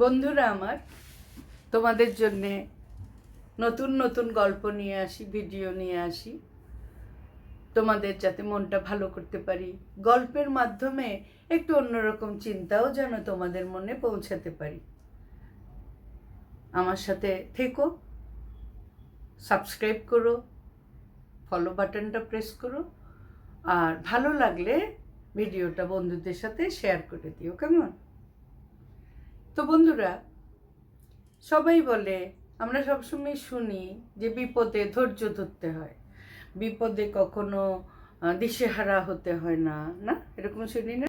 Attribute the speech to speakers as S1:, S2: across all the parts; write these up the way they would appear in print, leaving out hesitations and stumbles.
S1: বন্ধুরা আমার, তোমাদের জন্যে নতুন নতুন গল্প নিয়ে আসি, ভিডিও নিয়ে আসি, তোমাদের যাতে মনটা ভালো করতে পারি। গল্পের মাধ্যমে একটু অন্যরকম চিন্তাও যেন তোমাদের মনে পৌঁছাতে পারি। আমার সাথে থেকো, সাবস্ক্রাইব করো, ফলো বাটনটা প্রেস করো, আর ভালো লাগলে ভিডিওটা বন্ধুদের সাথে শেয়ার করে দিও, কেমন? তো বন্ধুরা, সবাই বলে, আমরা সবসময় শুনি যে বিপদে ধৈর্য ধরতে হয়, বিপদে কখনো দিশেহারা হতে হয় না, না এরকম শুনি না?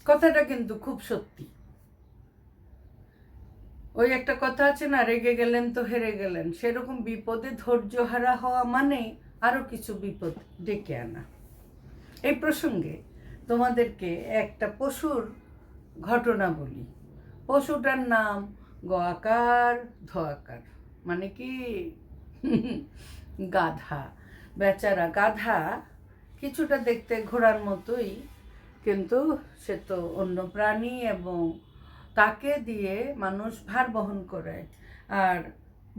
S1: কথাটা কিন্তু খুব সত্যি। ওই একটা কথা আছে না, রেগে গেলেন তো হেরে গেলেন, সেরকম বিপদে ধৈর্যহারা হওয়া মানে আরো কিছু বিপদ ডেকে আনা। এই প্রসঙ্গে তোমাদেরকে একটা পশুর ঘটনা বলি। পশুটার নাম গোয়াকার ধোয়াকার, মানে কি গাধা। বেচারা গাধা কিছুটা দেখতে ঘোড়ার মতোই, কিন্তু সে তো অন্য প্রাণী এবং তাকে দিয়ে মানুষ ভার বহন করে। আর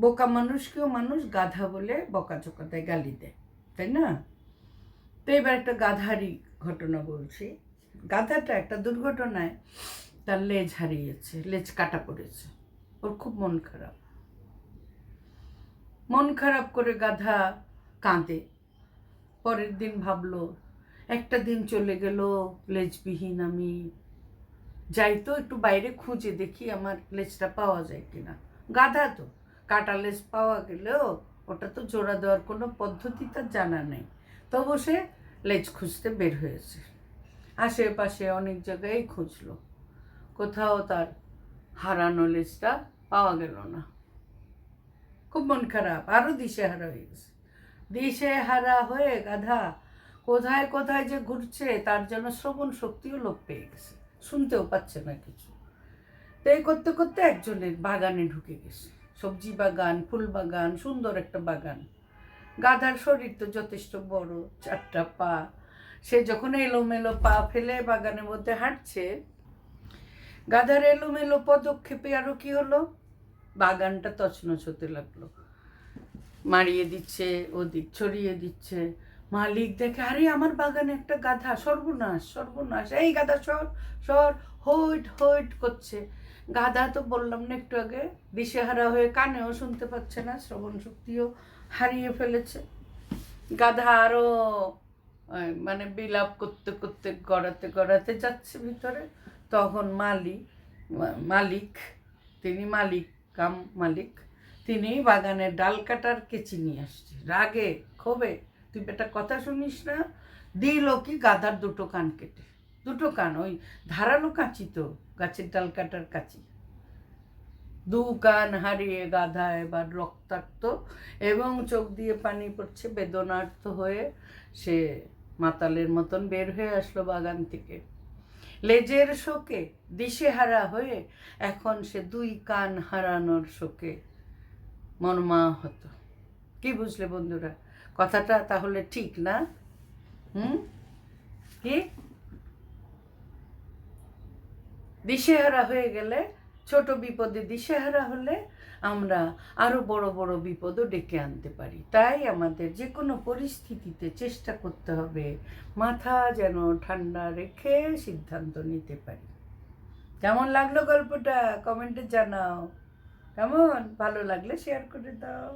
S1: বোকা মানুষকেও মানুষ গাধা বলে বকাঝকা দেয়, গালি দেয়, তাই না? তো এবার একটা গাধারই ঘটনা বলছি। গাধাটা একটা দুর্ঘটনায় তার লেজ হারিয়েছে, লেজ কাটা পড়েছে। ওর খুব মন খারাপ। মন খারাপ করে গাধা কাঁদে। পরের দিন ভাবলো, একটা দিন চলে গেল লেজবিহীন, আমি যাই তো একটু বাইরে খুঁজে দেখি আমার লেজটা পাওয়া যায় কিনা। গাধা তো, কাটা লেজ পাওয়া গেলেও ওটা তো জোড়া দেওয়ার কোনো পদ্ধতি তার জানা নেই। তবু সে লেজ খুঁজতে বের হয়েছে। আশেপাশে অনেক জায়গায় খুঁজলো, কোথাও তার হারানো লেজটা পাওয়া গেল না। খুব মন খারাপ, আরও দিশেহারা হয়ে গেছে। দিশেহারা হয়ে গাধা কোথায় কোথায় যে ঘুরছে, তার জন্য শ্রবণ শক্তিও লোপ পেয়ে গেছে, শুনতেও পাচ্ছে না কিছু। তো এই করতে করতে একজনের বাগানে ঢুকে গেছে। সবজি বাগান, ফুল বাগান, সুন্দর একটা বাগান। গাধার শরীর তো যথেষ্ট বড়, 4টা পা। সে যখন এলোমেলো পা ফেলে বাগানের মধ্যে হাঁটছে, গাধার এলোমেলো পদক্ষেপে আরো কি হলো, বাগানটা তছনছ হতে লাগলো। মারিয়ে দিচ্ছে, ওদিক ছড়িয়ে দিচ্ছে। মালিক দেখে, আরে আমার বাগানে একটা গাধা, সর্বনাশ সর্বনাশ, এই গাধা সর সর, হইট হইট করছে। গাধা তো বললাম না একটু আগে, দিশেহারা হয়ে কানেও শুনতে পাচ্ছে না, শ্রবণ শক্তিও হারিয়ে ফেলেছে। গাধা আরো মানে বিলাপ করতে করতে গড়াতে গড়াতে যাচ্ছে ভিতরে। তখন মালিক, তিনি মালিক, তিনি বাগানের ডাল কাটার কেচি নিয়ে আসছে। রাগে ক্ষোভে, তুই বেটা কথা শুনিস না, দিল কি গাধার 2টো কান কেটে। 2টো কান, ওই ধারালো কাঁচি তো, গাছের ডাল কাটার কাঁচি। 2 কান হারিয়ে গাধা এবার রক্তাক্ত এবং চোখ দিয়ে পানি পড়ছে, বেদনার্ত হয়ে সে মাতালের মতন বের হয়ে আসলো বাগান থেকে। লেজের শোকে দিশেহারা হয়ে এখন সে 2 কান হারানোর শোকে মর্মাহত। কি বুঝলে বন্ধুরা? কথাটা তাহলে ঠিক না? কি দিশেহারা হয়ে গেলে, ছোট বিপদে দিশেহারা হলে আমরা আরো বড় বড় বিপদও ডেকে আনতে পারি। তাই আমাদের যে কোনো পরিস্থিতিতে চেষ্টা করতে হবে মাথা যেন ঠান্ডা রেখে সিদ্ধান্ত নিতে পারি। কেমন লাগলো গল্পটা কমেন্টে জানাও। কেমন ভালো লাগলে শেয়ার করে দাও।